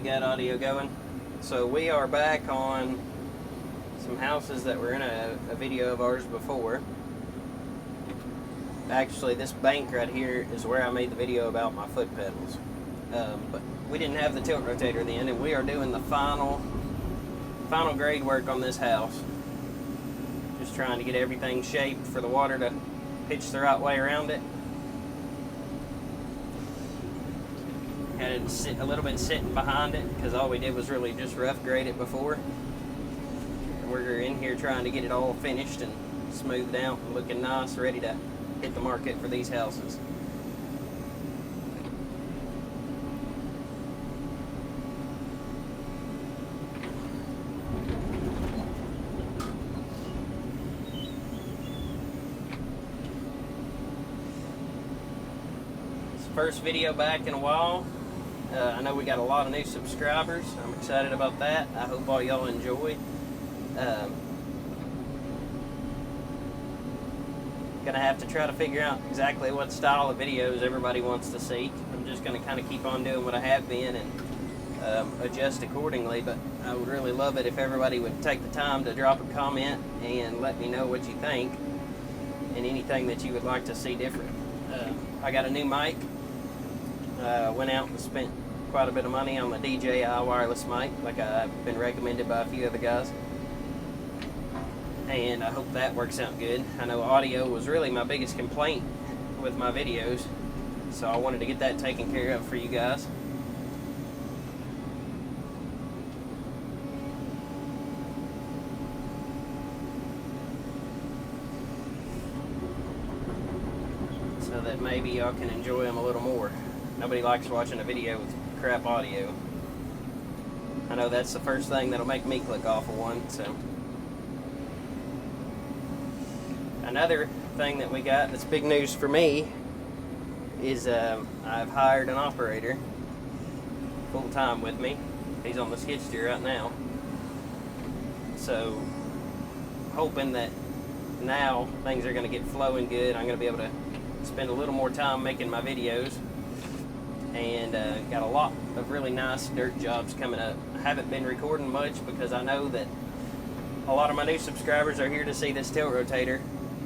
got audio going. So we are back on some houses that were in a video of ours before. Actually, this bank right here is where I made the video about my foot pedals. But we didn't have the Tiltrotator then, and we are doing the final grade work on this house. Just trying to get everything shaped for the water to pitch the right way around it. Had it sit a little bit sitting behind it because all we did was really just rough grade it before. And we're in here trying to get it all finished and smoothed out and looking nice, ready to hit the market for these houses. It's the first video back in a while. I know we got a lot of new subscribers. I'm excited about that. I hope all y'all enjoy. Gonna have to try to figure out exactly what style of videos everybody wants to see. I'm just gonna kind of keep on doing what I have been and adjust accordingly, but I would really love it if everybody would take the time to drop a comment and let me know what you think and anything that you would like to see different. I got a new mic. Went out and spent quite a bit of money on the DJI wireless mic, like I've been recommended by a few other guys. And I hope that works out good. I know audio was really my biggest complaint with my videos, so I wanted to get that taken care of for you guys. So that maybe y'all can enjoy them a little more. Nobody likes watching a video with crap audio. I know that's the first thing that'll make me click off of one, so. Another thing that we got that's big news for me is I've hired an operator full-time with me. He's on the skid steer right now. So, hoping that now things are going to get flowing good. I'm going to be able to spend a little more time making my videos. And got a lot of really nice dirt jobs coming up. I haven't been recording much because I know that a lot of my new subscribers are here to see this Tiltrotator,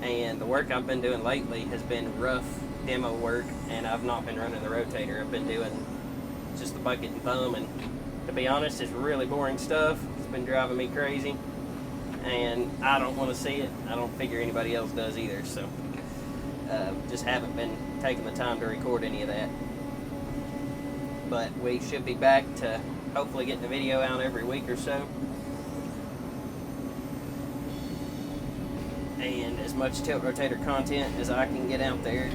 and the work I've been doing lately has been rough demo work, and I've not been running the rotator. I've been doing just the bucket and thumb, and to be honest, it's really boring stuff. It's been driving me crazy, and I don't want to see it. I don't figure anybody else does either, so just haven't been taking the time to record any of that. But we should be back to hopefully getting a video out every week or so. And as much Tiltrotator content as I can get out there.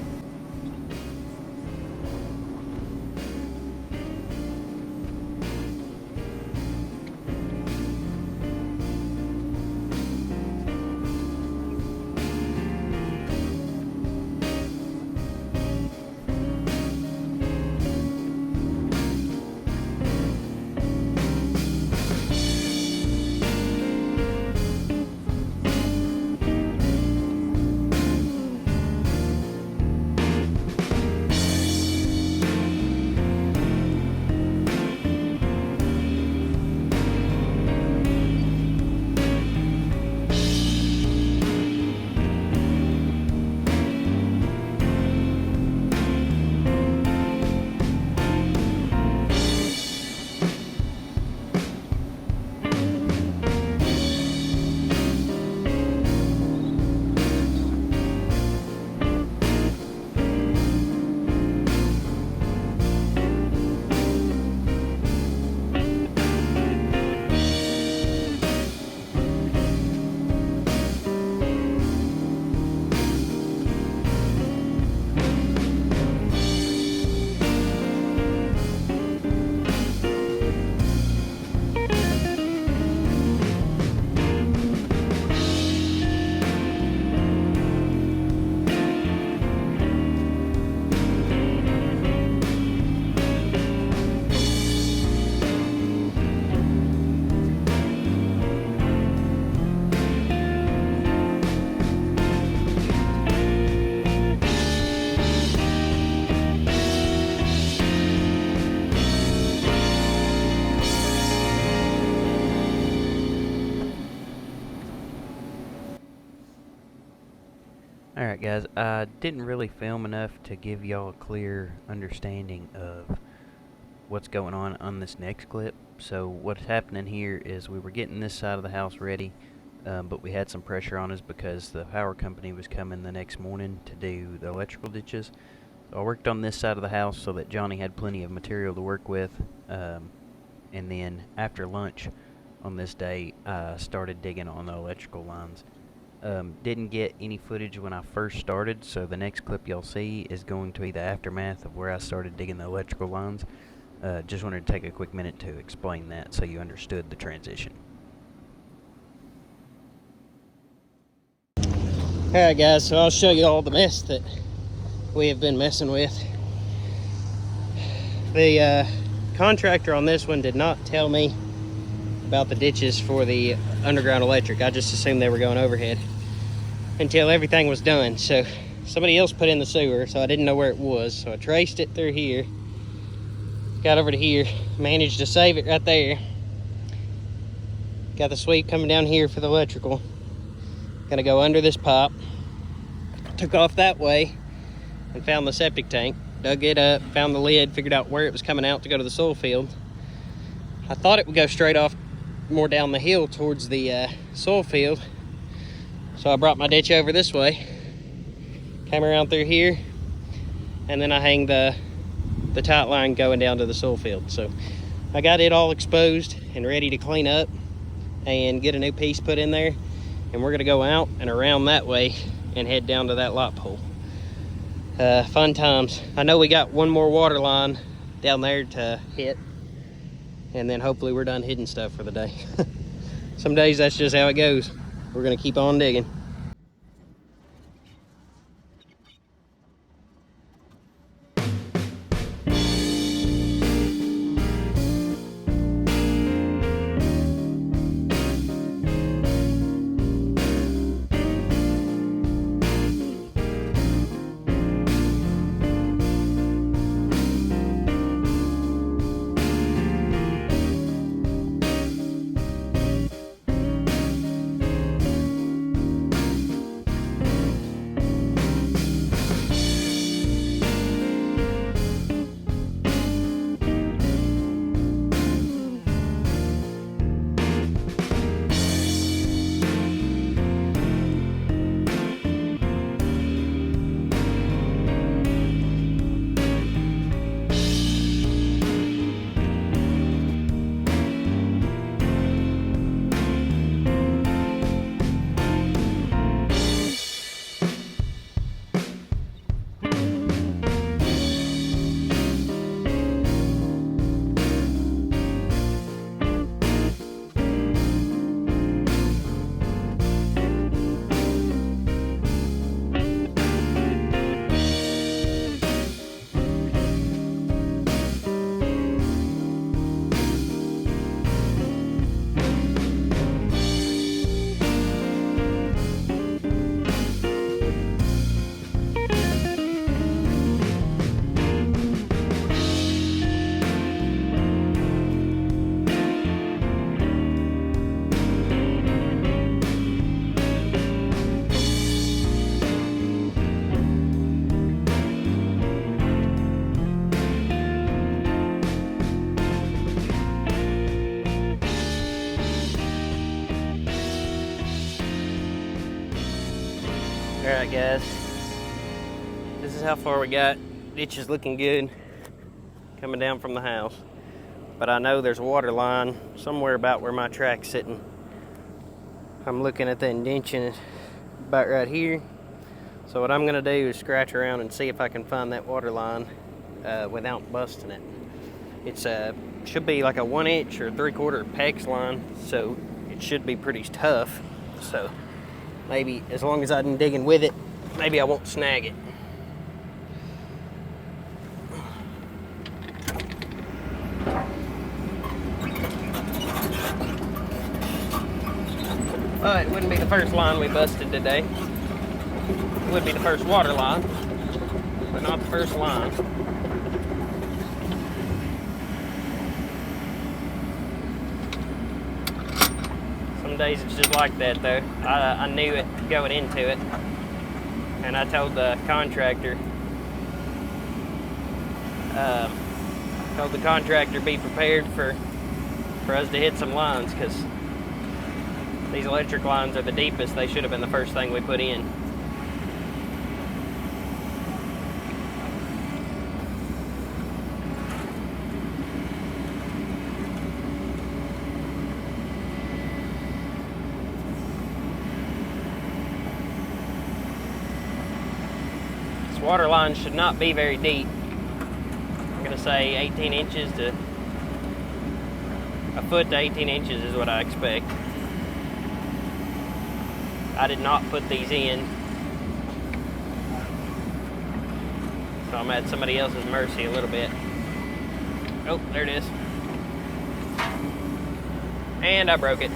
Alright guys, I didn't really film enough to give y'all a clear understanding of what's going on this next clip. So what's happening here is we were getting this side of the house ready, but we had some pressure on us because the power company was coming the next morning to do the electrical ditches. So I worked on this side of the house so that Johnny had plenty of material to work with, and then after lunch on this day I started digging on the electrical lines. Didn't get any footage when I first started, so the next clip y'all see is going to be the aftermath of where I started digging the electrical lines. Just wanted to take a quick minute to explain that so you understood the transition. Alright guys, so I'll show you all the mess that we have been messing with. The contractor on this one did not tell me about the ditches for the underground electric. I just assumed they were going overhead until everything was done. So somebody else put in the sewer, so I didn't know where it was. So I traced it through here, got over to here, managed to save it right there. Got the sweep coming down here for the electrical. Gonna go under this pipe. Took off that way and found the septic tank. Dug it up, found the lid, figured out where it was coming out to go to the soil field. I thought it would go straight off more down the hill towards the soil field. So I brought my ditch over this way, came around through here, and then I hang the tight line going down to the soil field. So I got it all exposed and ready to clean up and get a new piece put in there. And we're gonna go out and around that way and head down to that lot pole. Fun times. I know we got one more water line down there to hit, and then hopefully we're done hitting stuff for the day. Some days that's just how it goes. We're gonna keep on digging. Alright guys, this is how far we got. Ditch is looking good coming down from the house, but I know there's a water line somewhere about where my track's sitting. I'm looking at the indention about right here. So what I'm gonna do is scratch around and see if I can find that water line without busting it. It's should be like a 1-inch or 3/4 PEX line, so it should be pretty tough. So maybe as long as I'm digging with it, maybe I won't snag it. But it wouldn't be the first line we busted today. It would be the first water line, but not the first line. Some days it's just like that though. I knew it going into it. and I told the contractor, be prepared for us to hit some lines, because these electric lines are the deepest. They should have been the first thing we put in. This water line should not be very deep. I'm going to say 18 inches to a foot to 18 inches is what I expect. I did not put these in, so I'm at somebody else's mercy a little bit. Oh, there it is. And I broke it.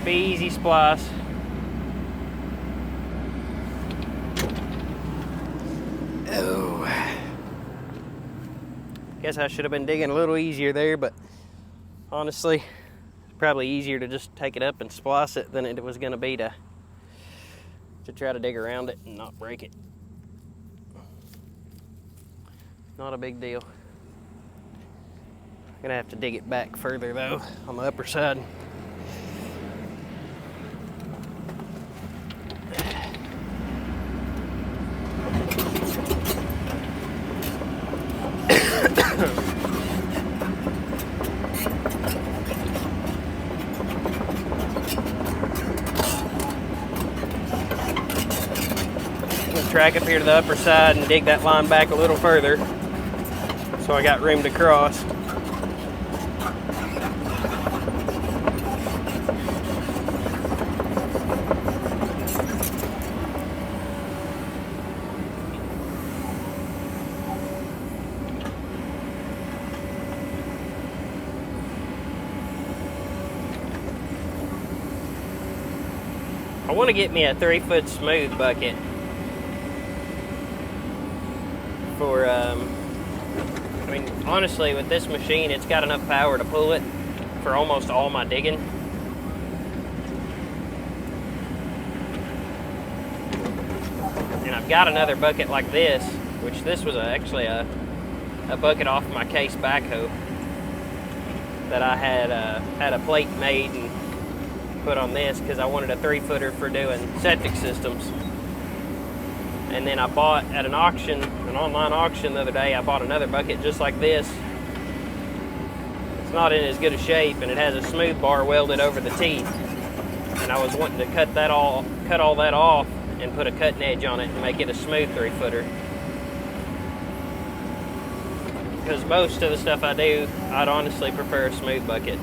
Be easy splice. Oh. Guess I should have been digging a little easier there, but honestly, it's probably easier to just take it up and splice it than it was going to be to try to dig around it and not break it. Not a big deal. I'm going to have to dig it back further though on the upper side. Track up here to the upper side and dig that line back a little further so I got room to cross. I want to get me a 3-foot smooth bucket for, I mean, honestly, with this machine, it's got enough power to pull it for almost all my digging. And I've got another bucket like this, which this was actually a bucket off my case backhoe that I had a plate made and put on this because I wanted a 3-footer for doing septic systems. And then I bought at an auction, an online auction the other day, I bought another bucket just like this. It's not in as good a shape, and it has a smooth bar welded over the teeth. And I was wanting to cut all that off and put a cutting edge on it and make it a smooth 3-footer. Because most of the stuff I do, I'd honestly prefer a smooth bucket.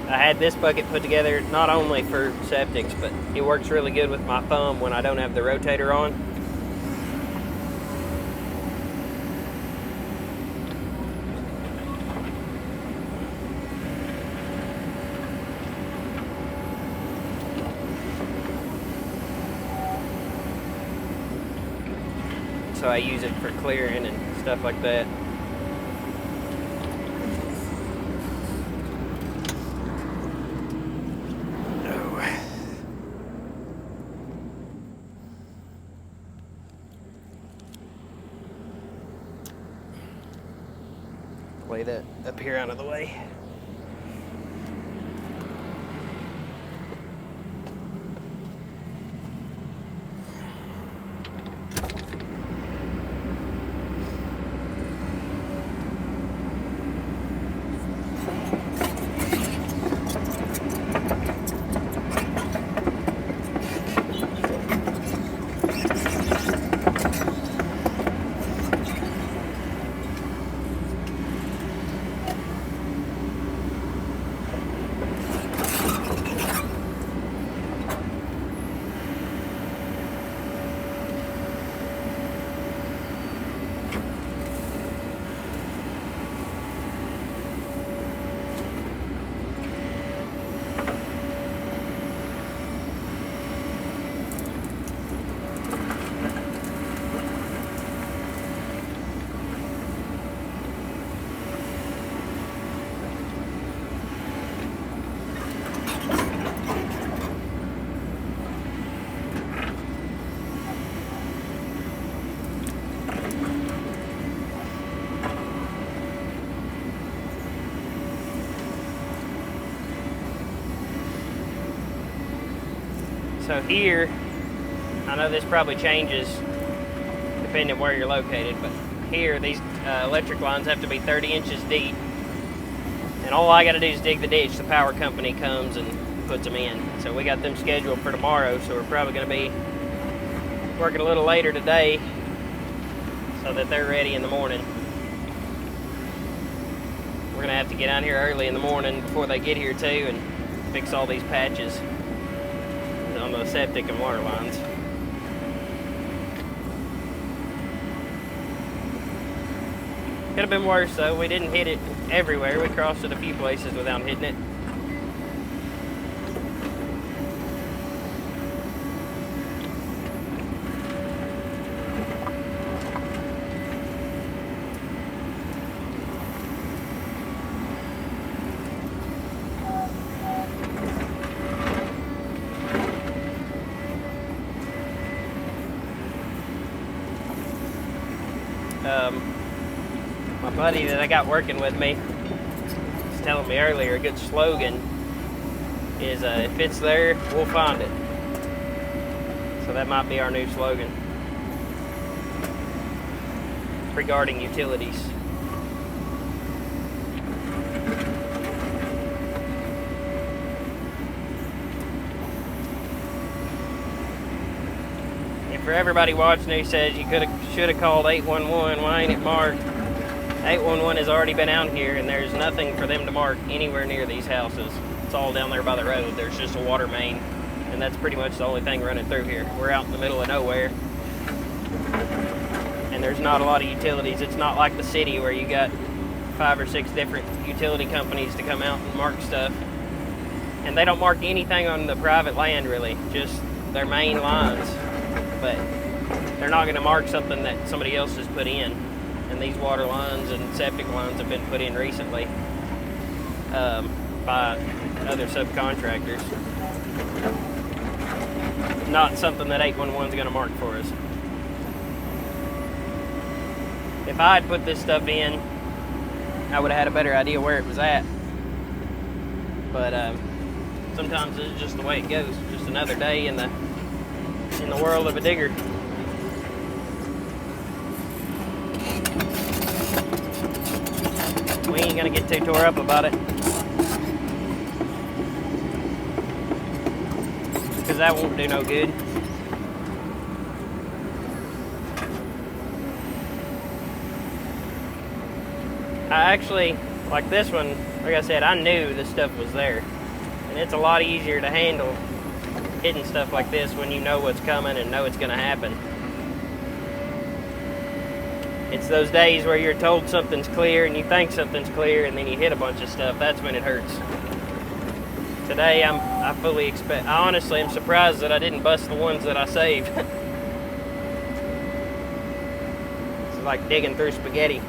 I had this bucket put together not only for septics, but it works really good with my thumb when I don't have the rotator on. So I use it for clearing and stuff like that. Lay that up here out of the way. So here, I know this probably changes depending where you're located, but here these electric lines have to be 30 inches deep, and all I got to do is dig the ditch. The power company comes and puts them in. So we got them scheduled for tomorrow, so we're probably going to be working a little later today so that they're ready in the morning. We're going to have to get down here early in the morning before they get here too and fix all these patches on the septic and water lines. Could have been worse though. We didn't hit it everywhere. We crossed it a few places without hitting it. My buddy that I got working with me was telling me earlier a good slogan is if it's there, we'll find it. So that might be our new slogan regarding utilities. And for everybody watching who says you should have called 811, why ain't it marked? 811 has already been out here, and there's nothing for them to mark anywhere near these houses. It's all down there by the road. There's just a water main, and that's pretty much the only thing running through here. We're out in the middle of nowhere, and there's not a lot of utilities. It's not like the city where you got 5 or 6 different utility companies to come out and mark stuff. And they don't mark anything on the private land, really, just their main lines. But they're not going to mark something that somebody else has put in. And these water lines and septic lines have been put in recently by other subcontractors. Not something that 811 is going to mark for us. If I had put this stuff in, I would have had a better idea where it was at. But sometimes it's just the way it goes. Just another day in the world of a digger. We ain't gonna get too tore up about it, because that won't do no good. I actually, like this one, like I said, I knew this stuff was there. And it's a lot easier to handle hitting stuff like this when you know what's coming and know it's gonna happen. It's those days where you're told something's clear and you think something's clear and then you hit a bunch of stuff. That's when it hurts. Today, I fully expect. I honestly am surprised that I didn't bust the ones that I saved. It's like digging through spaghetti.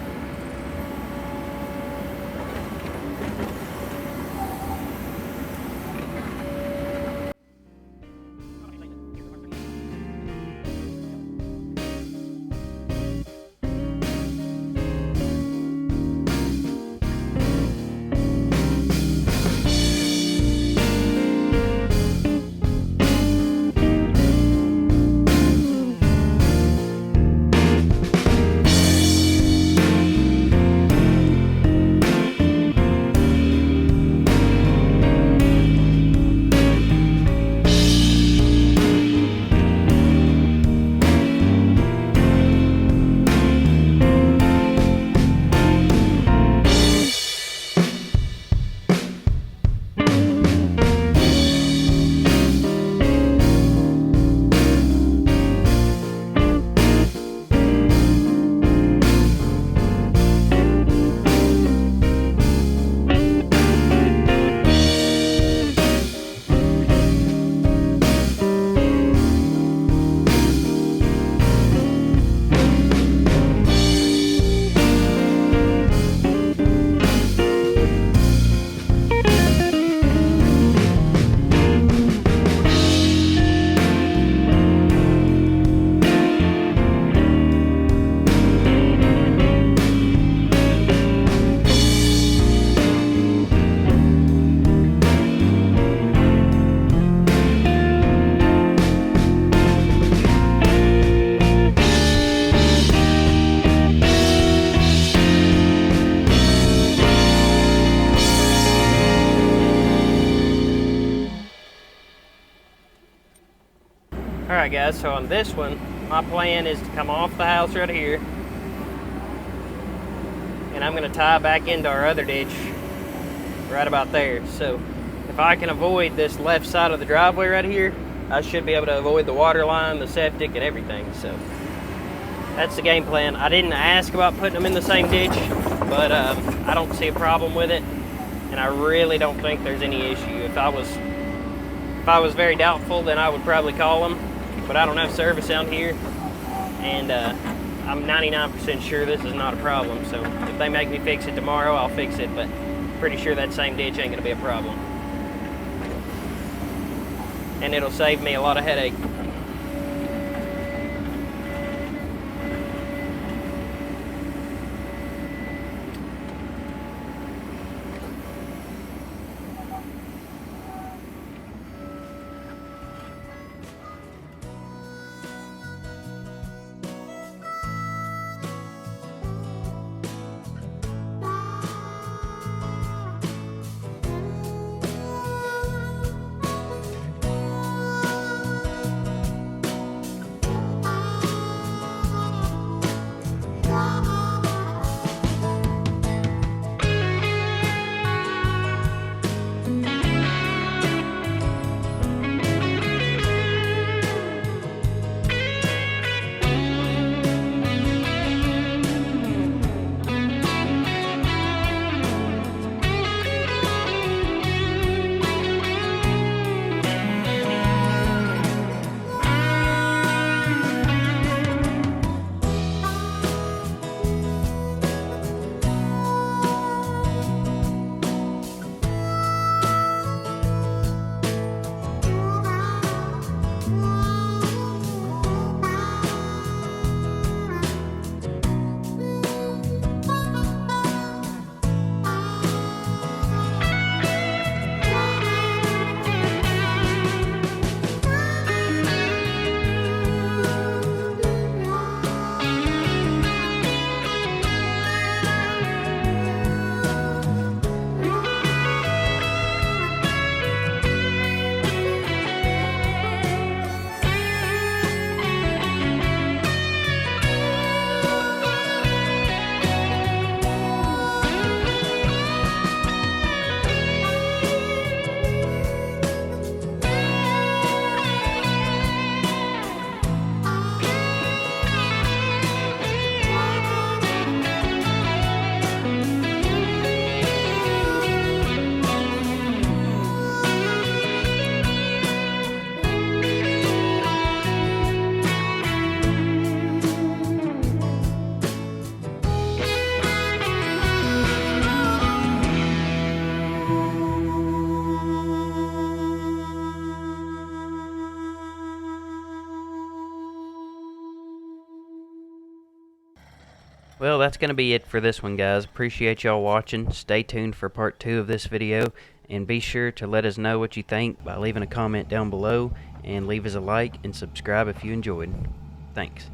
Alright guys, so on this one, my plan is to come off the house right here, and I'm going to tie back into our other ditch right about there. So if I can avoid this left side of the driveway right here, I should be able to avoid the water line, the septic, and everything. So that's the game plan. I didn't ask about putting them in the same ditch, but I don't see a problem with it, and I really don't think there's any issue. If I was very doubtful, then I would probably call them, but I don't have service down here, and I'm 99% sure this is not a problem. So if they make me fix it tomorrow, I'll fix it, but pretty sure that same ditch ain't gonna be a problem. And it'll save me a lot of headache. Well, that's going to be it for this one, guys. Appreciate y'all watching. Stay tuned for part 2 of this video, and be sure to let us know what you think by leaving a comment down below, and leave us a like and subscribe if you enjoyed. Thanks.